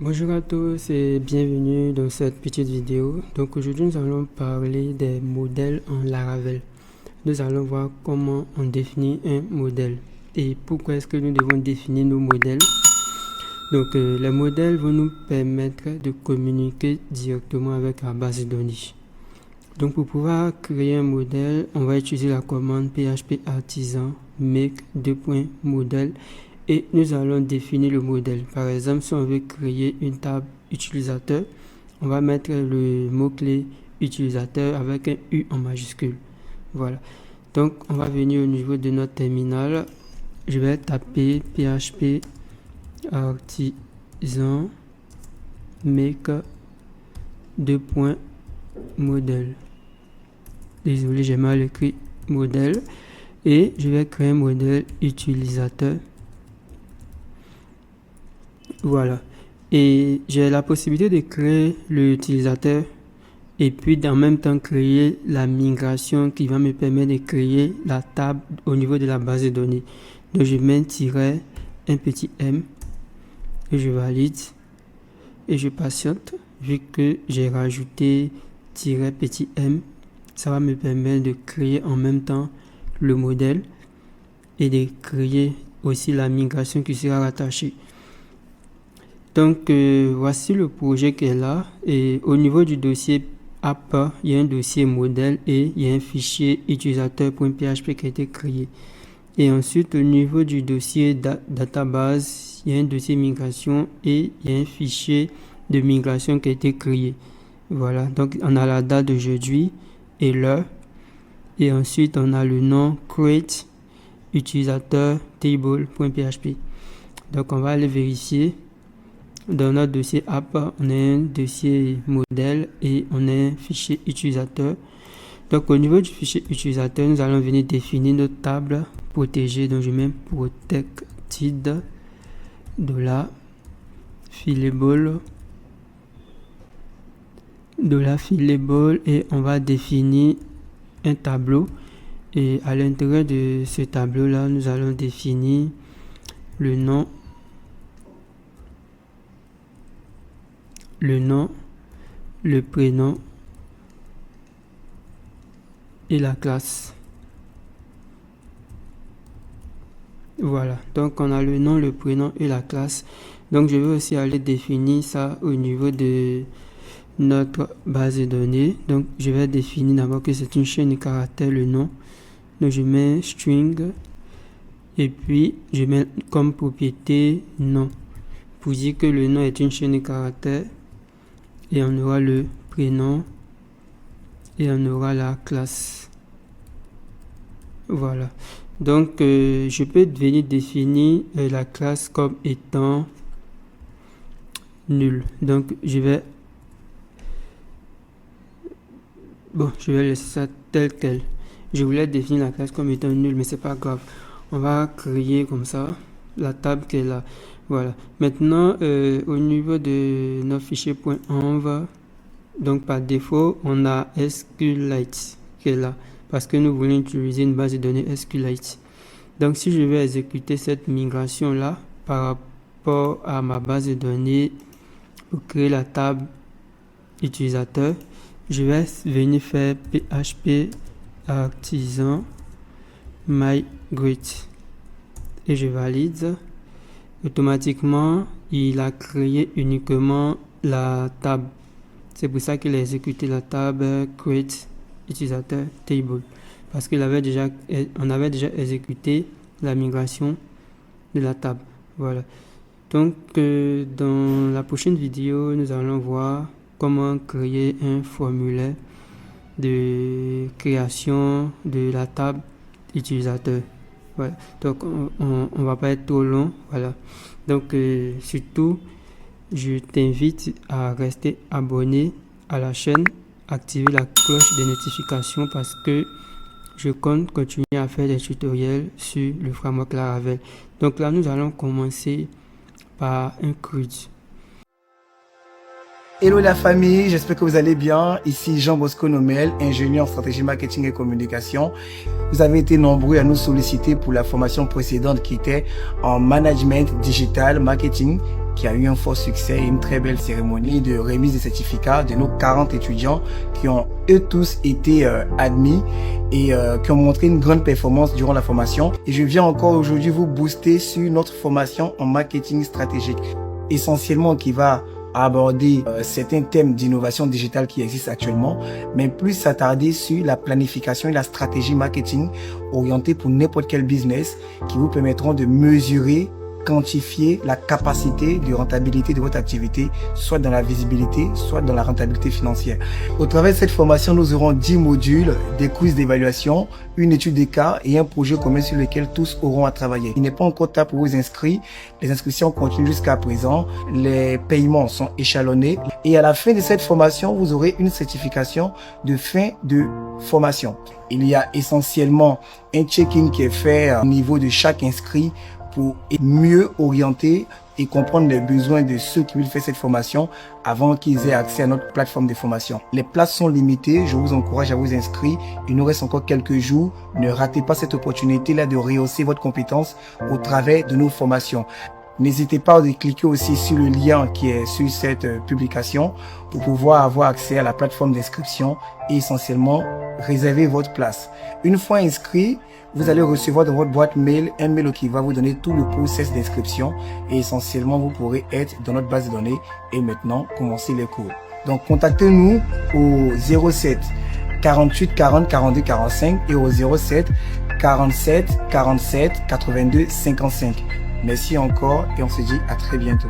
Bonjour à tous et bienvenue dans cette petite vidéo. Donc aujourd'hui nous allons parler des modèles en Laravel. Nous allons voir comment on définit un modèle et pourquoi est-ce que nous devons définir nos modèles. Donc les modèles vont nous permettre de communiquer directement avec la base de données. Donc pour pouvoir créer un modèle, on va utiliser la commande php artisan make modèle. Et nous allons définir le modèle. Par exemple, si on veut créer une table utilisateur, on va mettre le mot-clé utilisateur avec un U en majuscule. Voilà. Donc, on va venir au niveau de notre terminal. Je vais taper php artisan make modèle. Désolé, j'ai mal écrit modèle. Et je vais créer un modèle utilisateur. Voilà, et j'ai la possibilité de créer l'utilisateur et puis en même temps créer la migration qui va me permettre de créer la table au niveau de la base de données. Donc je mets un petit M et je valide et je patiente. Vu que j'ai rajouté petit M, ça va me permettre de créer en même temps le modèle et de créer aussi la migration qui sera rattachée. Donc voici le projet qui est là, et au niveau du dossier app, il y a un dossier modèle et il y a un fichier utilisateur.php qui a été créé. Et ensuite au niveau du dossier database, il y a un dossier migration et il y a un fichier de migration qui a été créé. Voilà, donc on a la date d'aujourd'hui et l'heure, et ensuite on a le nom create utilisateur table.php. Donc on va aller vérifier. Dans notre dossier app, on a un dossier modèle et on a un fichier utilisateur. Donc au niveau du fichier utilisateur, nous allons venir définir notre table protégée. Donc je mets protected $fillable et on va définir un tableau. Et à l'intérieur de ce tableau là, nous allons définir le nom, le prénom et la classe. Voilà, donc on a le nom, le prénom et la classe. Donc je vais aussi aller définir ça au niveau de notre base de données. Donc je vais définir d'abord que c'est une chaîne de caractères, le nom. Donc je mets string et puis je mets comme propriété nom, pour dire que le nom est une chaîne de caractères. Et on aura le prénom et on aura la classe. Voilà. Donc, je peux venir définir la classe comme étant nul. Donc, je vais laisser ça tel quel. Je voulais définir la classe comme étant nul, mais c'est pas grave. On va créer comme ça la table qui est là. Voilà. Maintenant, au niveau de notre fichier .env, donc par défaut, on a SQLite qui est là, parce que nous voulons utiliser une base de données SQLite. Donc, si je vais exécuter cette migration là par rapport à ma base de données pour créer la table utilisateur, je vais venir faire php artisan migrate et je valide. Automatiquement, il a créé uniquement la table. C'est pour ça qu'il a exécuté la table create utilisateur table, parce qu'on avait déjà exécuté la migration de la table. Voilà. Donc, dans la prochaine vidéo, nous allons voir comment créer un formulaire de création de la table utilisateur. Voilà. Donc on va pas être trop long. Voilà. Donc surtout, je t'invite à rester abonné à la chaîne, activer la cloche des notifications, parce que je compte continuer à faire des tutoriels sur le framework Laravel. Donc là, nous allons commencer par un CRUD. Hello la famille, j'espère que vous allez bien. Ici Jean Bosco Nomel, ingénieur en stratégie marketing et communication. Vous avez été nombreux à nous solliciter pour la formation précédente qui était en management digital, marketing qui a eu un fort succès et une très belle cérémonie de remise des certificats de nos 40 étudiants qui ont eux tous été admis et qui ont montré une grande performance durant la formation. Et je viens encore aujourd'hui vous booster sur notre formation en marketing stratégique, essentiellement qui va aborder certains thèmes d'innovation digitale qui existent actuellement, mais plus s'attarder sur la planification et la stratégie marketing orientée pour n'importe quel business qui vous permettront de mesurer, quantifier la capacité de rentabilité de votre activité, soit dans la visibilité, soit dans la rentabilité financière. Au travers de cette formation, nous aurons 10 modules, des quiz d'évaluation, une étude des cas et un projet commun sur lequel tous auront à travailler. Il n'est pas encore tard pour vous inscrire. Les inscriptions continuent jusqu'à présent. Les paiements sont échelonnés. Et à la fin de cette formation, vous aurez une certification de fin de formation. Il y a essentiellement un check-in qui est fait au niveau de chaque inscrit pour mieux orienter et comprendre les besoins de ceux qui veulent faire cette formation avant qu'ils aient accès à notre plateforme de formation. Les places sont limitées, je vous encourage à vous inscrire. Il nous reste encore quelques jours. Ne ratez pas cette opportunité-là de rehausser votre compétence au travers de nos formations. N'hésitez pas à cliquer aussi sur le lien qui est sur cette publication pour pouvoir avoir accès à la plateforme d'inscription et essentiellement réserver votre place. Une fois inscrit, vous allez recevoir dans votre boîte mail un mail qui va vous donner tout le process d'inscription et essentiellement vous pourrez être dans notre base de données et maintenant commencer les cours. Donc contactez-nous au 07 48 40 42 45 et au 07 47 47 82 55. Merci encore et on se dit à très bientôt.